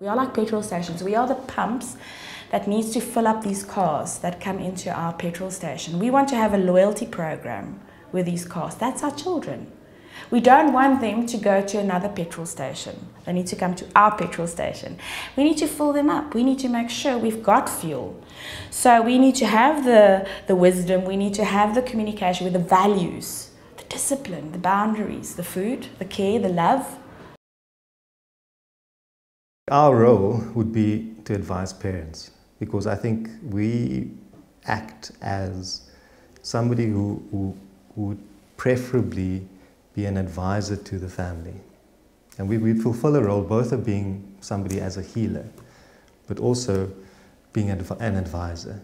We are like petrol stations. We are the pumps that needs to fill up these cars that come into our petrol station. We want to have a loyalty program with these cars. That's our children. We don't want them to go to another petrol station. They need to come to our petrol station. We need to fill them up. We need to make sure we've got fuel. So we need to have the wisdom, we need to have the communication with the values, the discipline, the boundaries, the food, the care, the love. Our role would be to advise parents, because I think we act as somebody who would preferably be an advisor to the family. And we fulfill a role both of being somebody as a healer, but also being an advisor.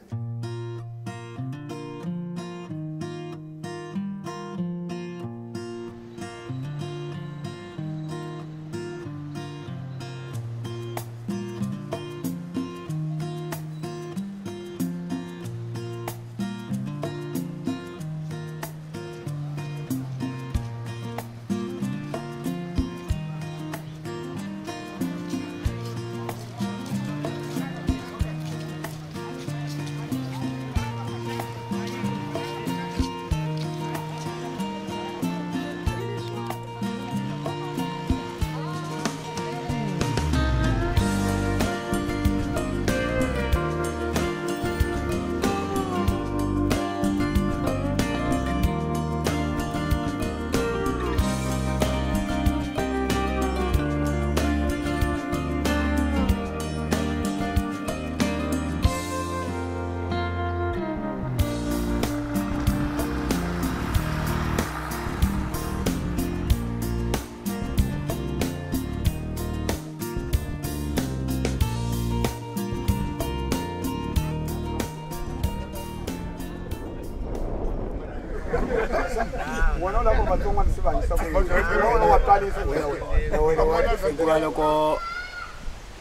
Loko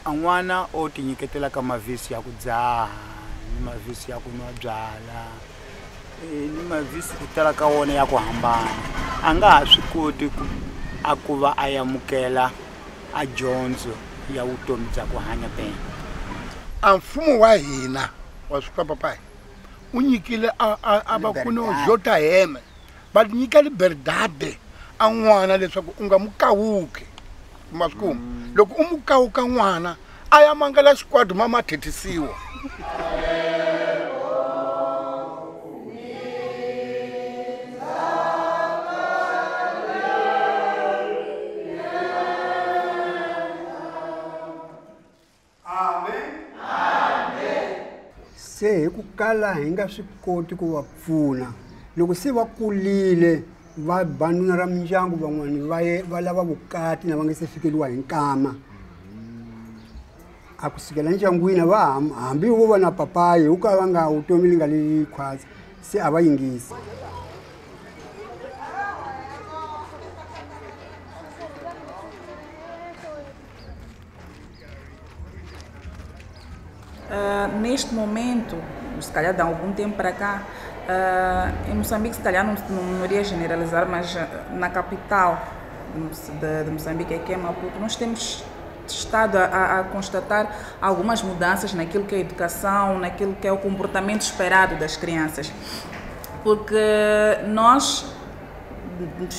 n'wana o tinyiketela ka mavhisi ya ku dzaha ni mavhisi ya ku nwa byala ni mavhisi ku tala ka wona ya ku hambana, a nga ha swi koti ku va a yamukela a dyondzo ya vutomi bya ku hanya pena. A mfumo wa hina wa swi papai u nyikile a va kuno jota heme va nyika liberdade a n'wana leswaku u nga mukawuki masiku loko u mukawuka n'wana a ya mangala xikwadi mama thetisiwa. Se hi ku kala hi nga swi koti ku va pfuna loko se va kulile va banuna ra mindyangu van'wani va lava vukati na va nga se fikeliwa hi nkama, a ku sukela ndyangwini va hambi vo va na papayi wu ka va nga vutomi li nga li khwatsi se a va yingisi. Neste momento, se calhar de algum tempo para cá, em Moçambique, se calhar não iria generalizar, mas na capital de Moçambique, que é Maputo, nós temos estado a constatar algumas mudanças naquilo que é a educação, naquilo que é o comportamento esperado das crianças. Porque nós,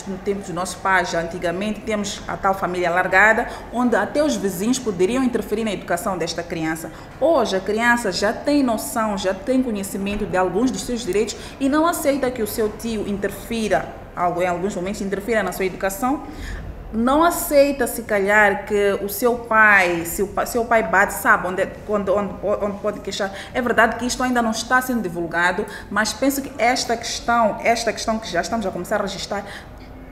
no tempo dos nossos pais, antigamente, temos a tal família alargada, onde até os vizinhos poderiam interferir na educação desta criança. Hoje, a criança já tem noção, já tem conhecimento de alguns dos seus direitos e não aceita que o seu tio interfira, em alguns momentos, interfira na sua educação. Não aceita, se calhar, que o seu pai, se o seu pai bate, sabe onde pode queixar. É verdade que isto ainda não está sendo divulgado, mas penso que esta questão que já estamos a começar a registrar,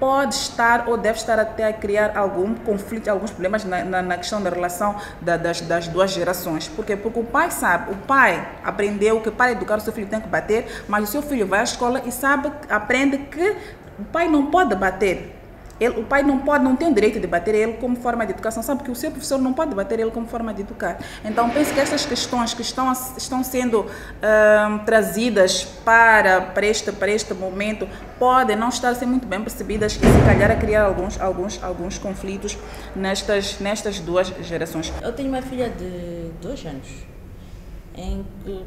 pode estar ou deve estar até a criar algum conflito, alguns problemas na questão da relação das duas gerações. Por quê? Porque o pai sabe, o pai aprendeu que para educar o seu filho tem que bater, mas o seu filho vai à escola e aprende que o pai não pode bater. O pai não tem direito de bater ele como forma de educação, sabe? Porque o seu professor não pode bater ele como forma de educar. Então, penso que estas questões que estão sendo trazidas para este momento podem não estar a ser muito bem percebidas e, se calhar, a criar alguns conflitos nestas duas gerações. Eu tenho uma filha de 2 anos, em que,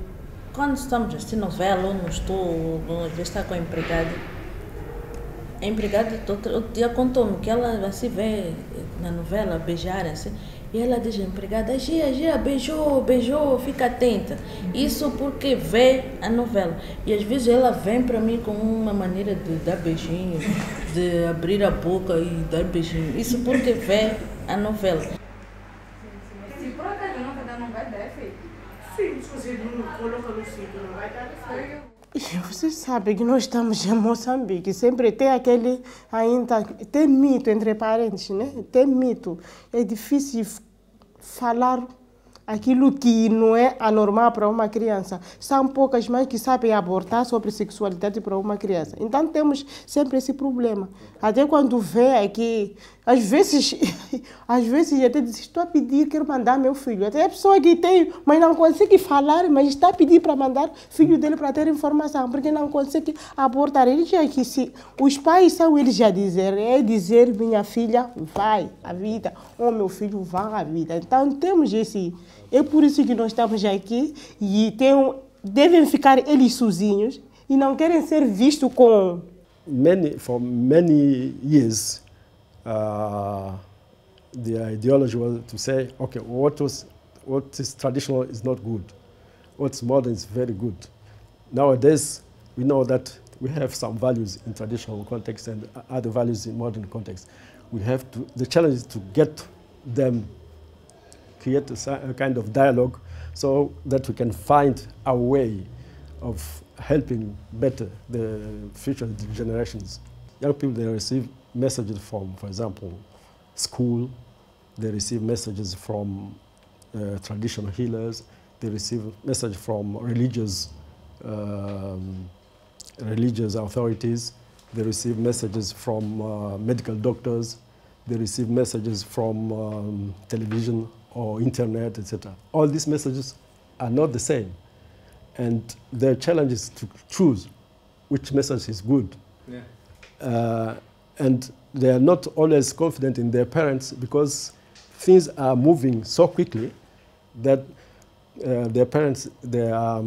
quando estamos a assistir novela, ou não estou, às vezes está com a empregada, outro dia contou-me que ela se vê na novela beijar assim, e ela diz à empregada: Gia, beijou, fica atenta. Isso porque vê a novela. E às vezes ela vem para mim com uma maneira de dar beijinho, de abrir a boca e dar beijinho. Isso porque vê a novela. Se por acaso não vai dar efeito. Sim, se você não coloca no sítio, não vai dar efeito. Você sabe que nós estamos em Moçambique, sempre tem aquele, ainda tem mito entre parentes, né? Tem mito. É difícil falar aquilo que não é anormal para uma criança. São poucas mães que sabem abortar sobre sexualidade para uma criança. Então temos sempre esse problema. Até quando vê aqui, às vezes até diz: estou a pedir, quero mandar meu filho. Até a pessoa que tem, mas não consegue falar, mas está a pedir para mandar filho dele para ter informação, porque não consegue abortar. Ele já que se os pais são eles já dizer minha filha vai à vida, ou meu filho vai à vida. Então temos esse. É por isso que nós estamos aqui e devem ficar eles sozinhos e não querem ser vistos com... For many years, the ideology was to say, okay, what is traditional is not good. What's modern is very good. Nowadays, we know that we have some values in traditional context and other values in modern context. The challenge is to get them, create a kind of dialogue so that we can find a way of helping better the future generations. Young people, they receive messages from, for example, school. They receive messages from traditional healers. They receive messages from religious authorities. They receive messages from medical doctors. They receive messages from television or internet, etc. All these messages are not the same. And their challenge is to choose which message is good. Yeah. And they are not always confident in their parents because things are moving so quickly that their parents, they are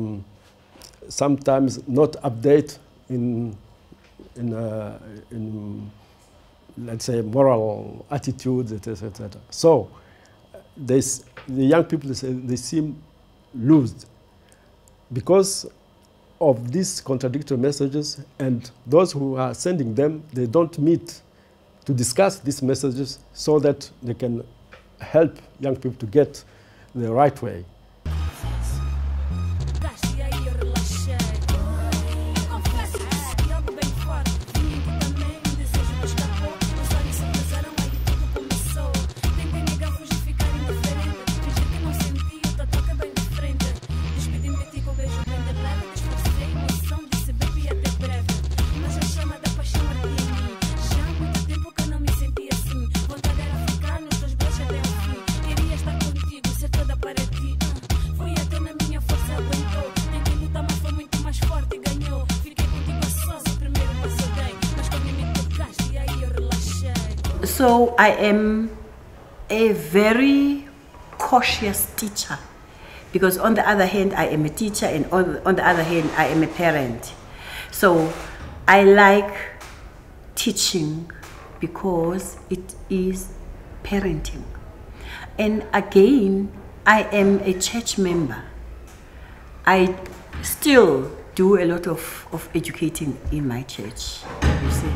sometimes not update in let's say, moral attitudes, etc., etc. So the young people, they seem lost because of these contradictory messages, and those who are sending them, they don't meet to discuss these messages so that they can help young people to get the right way. So I am a very cautious teacher because on the other hand I am a teacher and on the other hand I am a parent. So I like teaching because it is parenting. And again, I am a church member. I still do a lot of educating in my church, you see.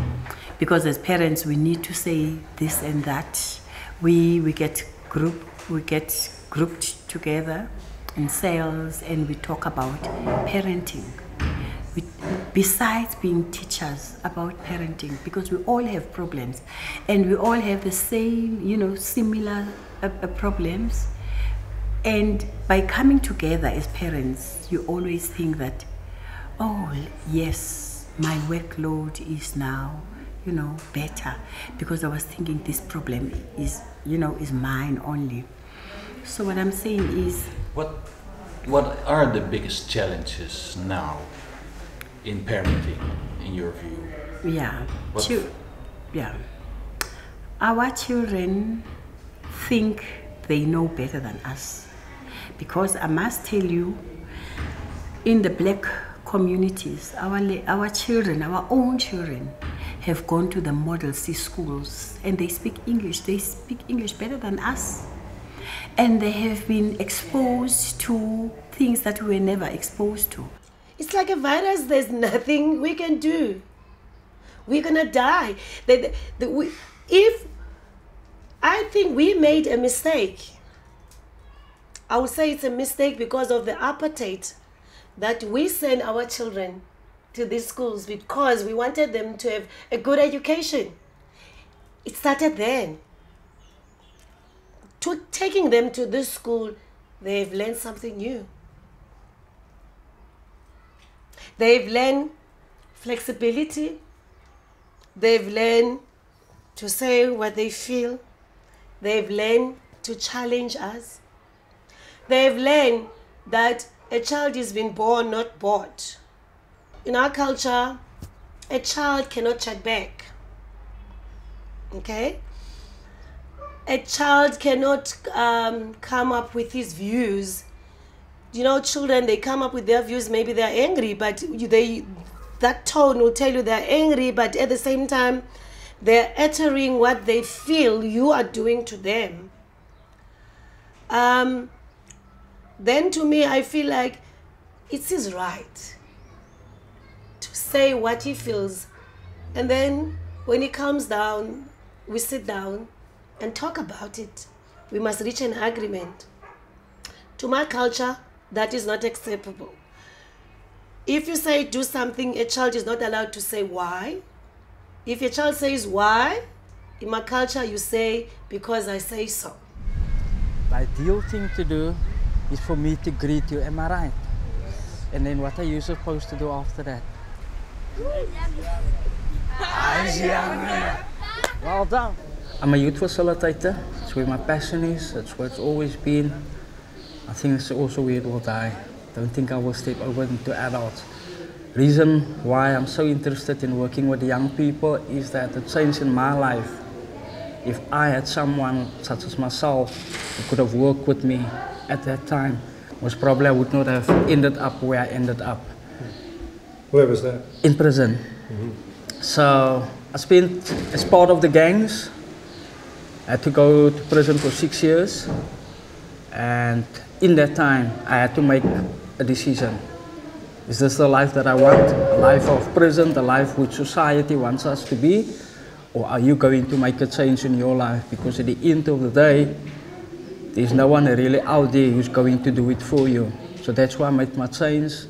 Because as parents, we need to say this and that. We get grouped together in cells and we talk about parenting. Besides being teachers about parenting, because we all have problems and we all have the same, similar problems. And by coming together as parents, you always think that, oh yes, my workload is now better, because I was thinking this problem is, is mine only. So what I'm saying is... What are the biggest challenges now in parenting, in your view? Yeah, our children think they know better than us. Because I must tell you, in the black communities, our children, our own children, have gone to the Model C schools and they speak English. They speak English better than us. And they have been exposed to things that we were never exposed to. It's like a virus, there's nothing we can do. We're gonna die. I think we made a mistake. I would say it's a mistake because of the appetite that we send our children to these schools, because we wanted them to have a good education. It started then. Taking them to this school, they've learned something new. They've learned flexibility. They've learned to say what they feel. They've learned to challenge us. They've learned that a child is being born, not bought. In our culture, a child cannot chat back. Okay? A child cannot come up with his views. Children, they come up with their views, maybe they're angry, but that tone will tell you they're angry, but at the same time, they're uttering what they feel you are doing to them. Then to me, I feel like it's his right to say what he feels. And then when he comes down, we sit down and talk about it. We must reach an agreement. To my culture, that is not acceptable. If you say do something, a child is not allowed to say why. If a child says why, in my culture you say because I say so. The ideal thing to do is for me to greet you, am I right? And then what are you supposed to do after that? Well done. I'm a youth facilitator. That's where my passion is. That's where it's always been. I think it's also where it will die. Don't think I will step over into adults. Reason why I'm so interested in working with young people is that the change in my life, if I had someone such as myself who could have worked with me at that time, most probably I would not have ended up where I ended up. Where was that? In prison. So I spent, as part of the gangs, I had to go to prison for 6 years, and in that time I had to make a decision. Is this the life that I want? A life of prison, the life which society wants us to be? Or are you going to make a change in your life? Because at the end of the day, there's no one really out there who's going to do it for you. So that's why I made my change.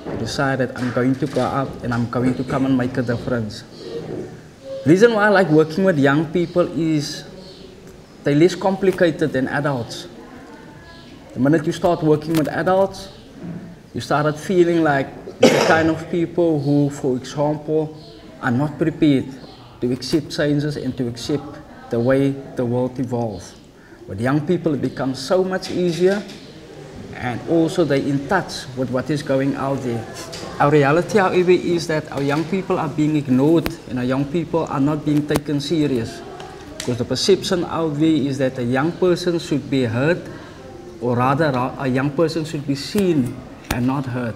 I decided I'm going to go up and I'm going to come and make a difference. The reason why I like working with young people is they're less complicated than adults. The minute you start working with adults, you started feeling like the kind of people who, for example, are not prepared to accept changes and to accept the way the world evolves. With young people, it becomes so much easier, and also they're in touch with what is going out there. Our reality, however, is that our young people are being ignored and our young people are not being taken serious. Because the perception out there is that a young person should be heard, or rather a young person should be seen and not heard.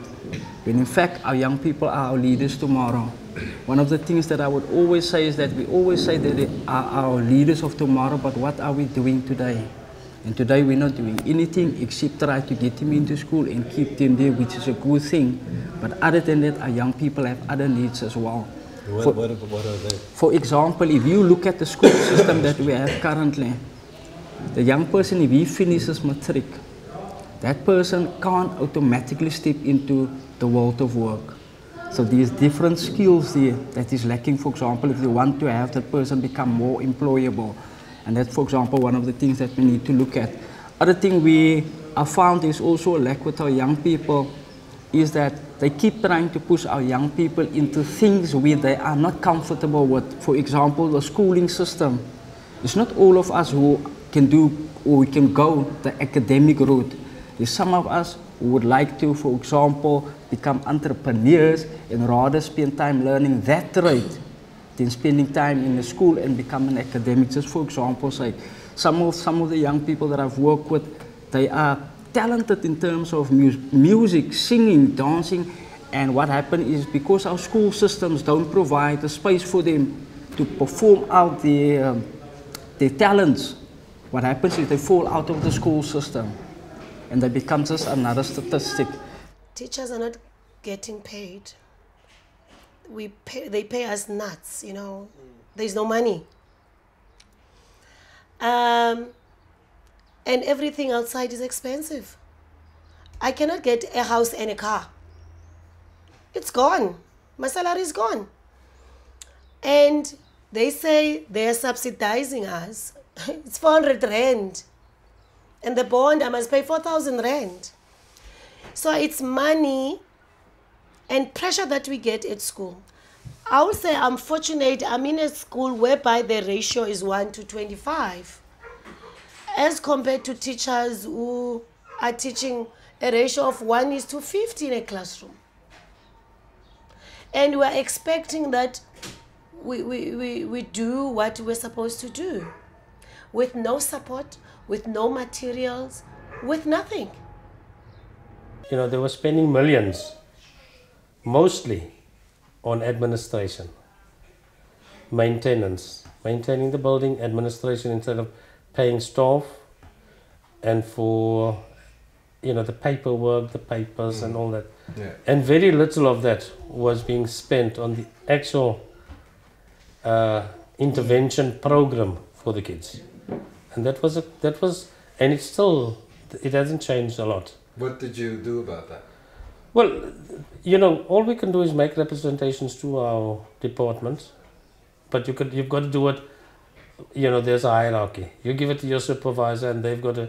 When in fact our young people are our leaders tomorrow. One of the things that I would always say is that we always say that they are our leaders of tomorrow, but what are we doing today? And today we're not doing anything except try to get them into school and keep them there, which is a good thing. But other than that, our young people have other needs as well. What are they? For example, if you look at the school system that we have currently, the young person, if he finishes matric, that person can't automatically step into the world of work. So there's different skills there that is lacking. For example, if you want to have that person become more employable, and that's, for example, one of the things that we need to look at. Other thing I found is also a lack with our young people is that they keep trying to push our young people into things where they are not comfortable with. For example, the schooling system. It's not all of us who can do or we can go the academic route. There's some of us who would like to, for example, become entrepreneurs and rather spend time learning that trade than spending time in the school and become an academic. Just for example, say, some of the young people that I've worked with, they are talented in terms of music, singing, dancing, and what happens is because our school systems don't provide a space for them to perform out their talents, what happens is they fall out of the school system and they become just another statistic. Teachers are not getting paid. They pay us nuts, you know. There's no money. And everything outside is expensive. I cannot get a house and a car. It's gone. My salary is gone. And they say they are subsidizing us. It's 400 rand. And the bond, I must pay 4,000 rand. So it's money and pressure that we get at school. I would say I'm fortunate. I'm in a school whereby the ratio is 1 to 25. As compared to teachers who are teaching a ratio of 1:50 in a classroom. And we're expecting that we do what we're supposed to do with no support, with no materials, with nothing. You know, they were spending millions, mostly on administration, maintenance, maintaining the building, administration instead of paying staff, and for, you know, the paperwork, the papers and all that. Yeah. And very little of that was being spent on the actual intervention program for the kids. And that was, and it's still, it hasn't changed a lot. What did you do about that? Well, you know, all we can do is make representations to our departments, but you've got to do it. You know, there's a hierarchy. You give it to your supervisor and they've got to,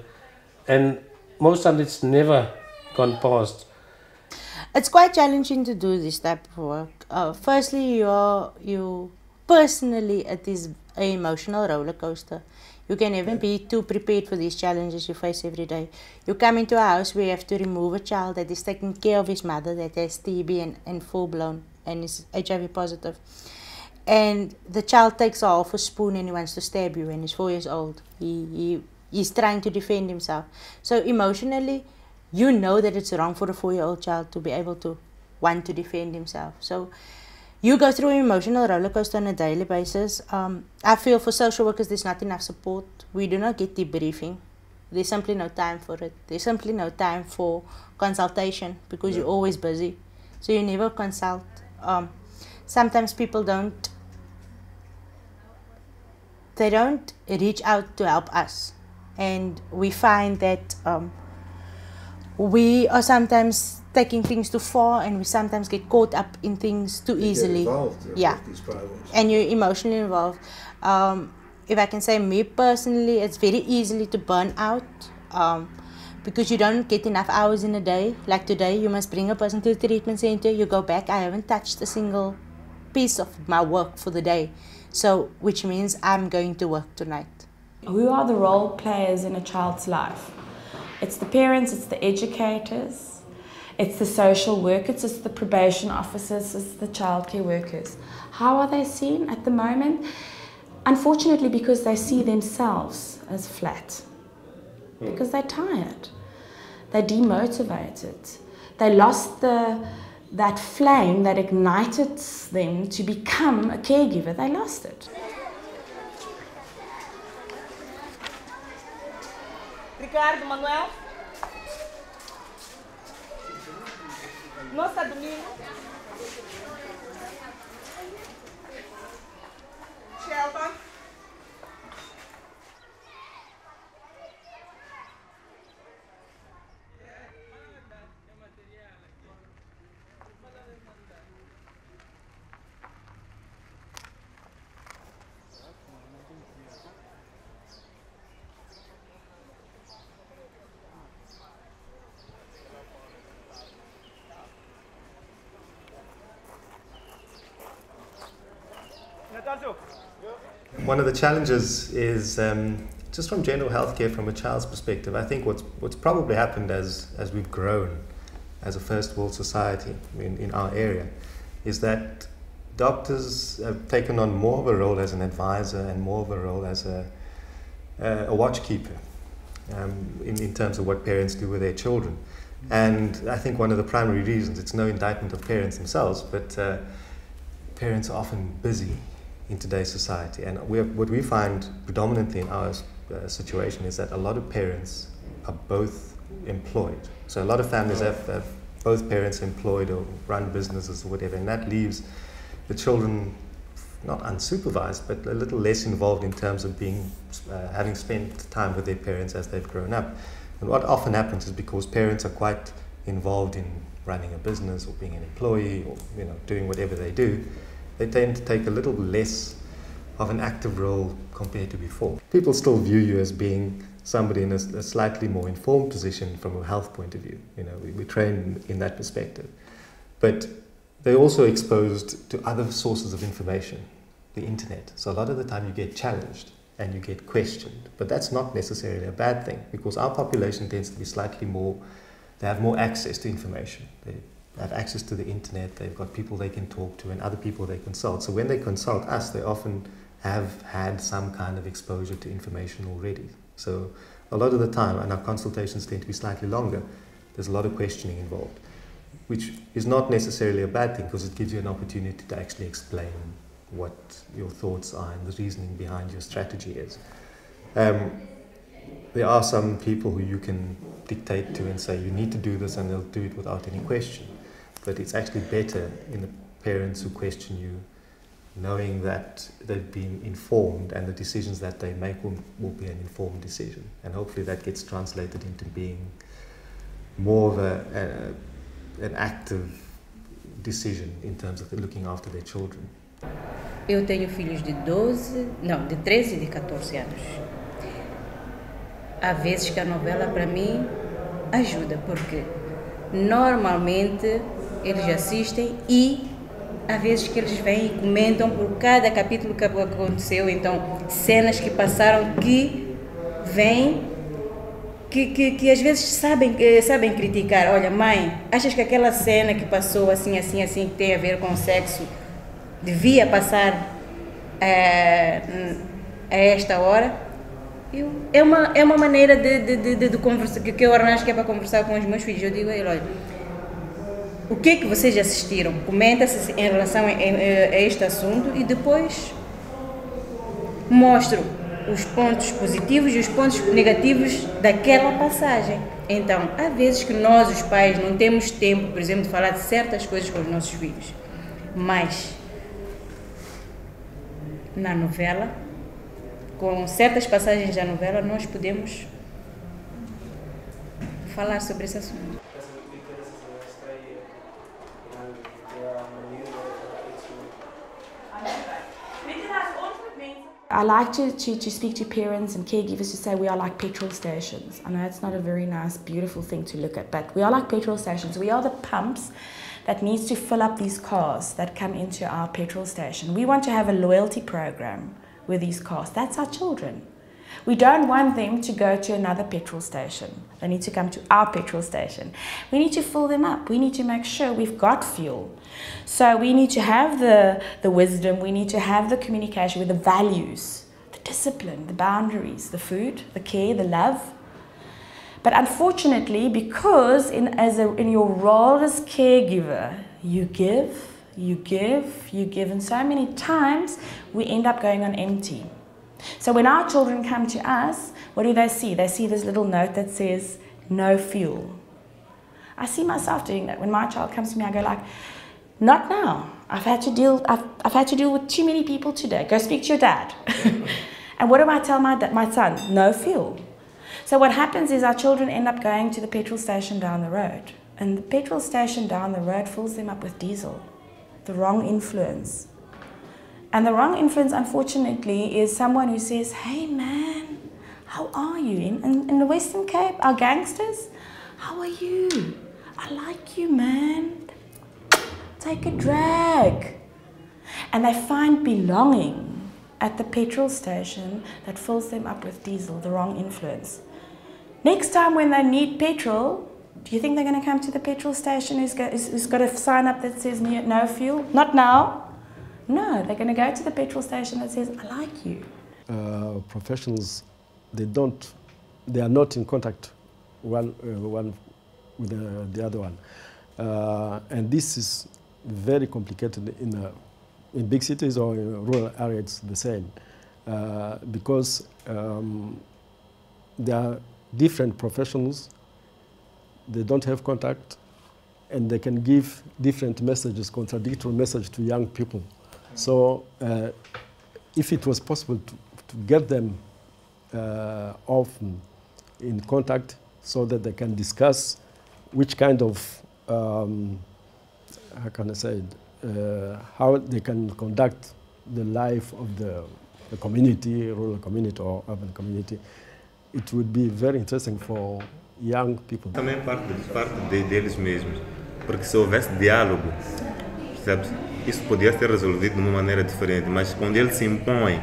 and most times it's never gone past. It's quite challenging to do this type of work. Firstly, you personally, it is an emotional roller coaster. You can never be too prepared for these challenges you face every day. You come into a house where you have to remove a child that is taking care of his mother that has TB and full blown and is HIV positive. And the child takes off a spoon and he wants to stab you and he's 4 years old. He's trying to defend himself. So emotionally, you know that it's wrong for a 4-year-old child to be able to want to defend himself. So you go through an emotional roller coaster on a daily basis. I feel for social workers, there's not enough support. We do not get debriefing. There's simply no time for it. There's simply no time for consultation because you're always busy. So you never consult. Sometimes people don't reach out to help us. And we find that we are sometimes taking things too far and we sometimes get caught up in things too easily. Yeah, and you're emotionally involved. If I can say me personally, it's very easily to burn out because you don't get enough hours in a day. Like today, you must bring a person to the treatment center, you go back, I haven't touched a single piece of my work for the day. So, which means I'm going to work tonight. Who are the role players in a child's life? It's the parents, it's the educators, it's the social workers, it's the probation officers, it's the childcare workers. How are they seen at the moment? Unfortunately, because they see themselves as flat. Because they're tired. They're demotivated. They lost that flame that ignited them to become a caregiver. They lost it. Ricardo, Manuel. Não está domingo. Shelton. one of the challenges is just from general healthcare, from a child's perspective. I think what's probably happened as we've grown as a first world society in our area is that doctors have taken on more of a role as an advisor and more of a role as a watchkeeper in terms of what parents do with their children. And I think one of the primary reasons, it's no indictment of parents themselves, but parents are often busy in today's society. And what we find predominantly in our situation is that a lot of parents are both employed. So a lot of families have both parents employed or run businesses or whatever, and that leaves the children not unsupervised, but a little less involved in terms of having spent time with their parents as they've grown up. And what often happens is because parents are quite involved in running a business or being an employee or doing whatever they do, they tend to take a little less of an active role compared to before. People still view you as being somebody in a slightly more informed position from a health point of view. We train in that perspective. But they're also exposed to other sources of information, the internet. So a lot of the time you get challenged and you get questioned. But that's not necessarily a bad thing, because our population tends to be slightly more, they have more access to information. They have access to the internet, they've got people they can talk to and other people they consult. So when they consult us, they often have had some kind of exposure to information already. So a lot of the time, and our consultations tend to be slightly longer, there's a lot of questioning involved, which is not necessarily a bad thing, because it gives you an opportunity to actually explain what your thoughts are and the reasoning behind your strategy is. There are some people who you can dictate to and say you need to do this, and they'll do it without any question. But it's actually better in the parents who question you, knowing that they've been informed and the decisions that they make will be an informed decision. And hopefully that gets translated into being more of an active decision in terms of looking after their children. Eu tenho filhos de 13 e de 14 anos. Há vezes que a novela para mim ajuda, porque normalmente eles assistem e há vezes que eles vêm e comentam por cada capítulo que aconteceu, então cenas que passaram que vêm, que às vezes sabem criticar. Olha, mãe, achas que aquela cena que passou assim, que tem a ver com sexo, devia passar a esta hora? É uma maneira de conversar, que eu arranjo que é para conversar com os meus filhos. Eu digo a ele, olha, o que é que vocês assistiram? Comenta-se em relação a este assunto e depois mostro os pontos positivos e os pontos negativos daquela passagem. Então, há vezes que nós, os pais, não temos tempo, por exemplo, de falar de certas coisas com os nossos filhos, mas na novela, com certas passagens da novela, nós podemos falar sobre esse assunto. I like to speak to parents and caregivers to say we are like petrol stations. I know it's not a very nice, beautiful thing to look at, but we are like petrol stations. We are the pumps that needs to fill up these cars that come into our petrol station. We want to have a loyalty program with these cars. That's our children. We don't want them to go to another petrol station. They need to come to our petrol station. We need to fill them up. We need to make sure we've got fuel. So we need to have the wisdom, we need to have the communication with the values, the discipline, the boundaries, the food, the care, the love. But unfortunately, because in your role as caregiver, you give, and so many times we end up going on empty. So when our children come to us, what do they see? They see this little note that says, no fuel. I see myself doing that. When my child comes to me, I go like, not now. I've had to deal with too many people today. Go speak to your dad. And what do I tell my son? No fuel. So what happens is our children end up going to the petrol station down the road. And the petrol station down the road fills them up with diesel. The wrong influence. And the wrong influence, unfortunately, is someone who says, hey man, how are you? In the Western Cape, our gangsters, how are you? I like you, man. Take a drag. And they find belonging at the petrol station that fills them up with diesel, the wrong influence. Next time when they need petrol, do you think they're going to come to the petrol station who's got a sign up that says no fuel? Not now. No, they're going to go to the petrol station that says, I like you. Professionals, they are not in contact one with the other one. And this is very complicated in big cities or in rural areas, it's the same. Because there are different professionals, they don't have contact, and they can give different messages, contradictory messages to young people. So if it was possible to get them often in contact so that they can discuss which kind of, how can I say it, how they can conduct the life of the community, rural community or urban community, it would be very interesting for young people. Também parte deles mesmos, porque se houvesse diálogo, percebes? Isso podia ser resolvido de uma maneira diferente, mas quando ele se impõe,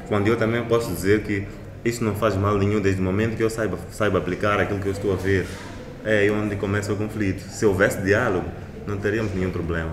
quando eu também posso dizer que isso não faz mal nenhum desde o momento que eu saiba aplicar aquilo que eu estou a ver, é aí onde começa o conflito. Se houvesse diálogo, não teríamos nenhum problema.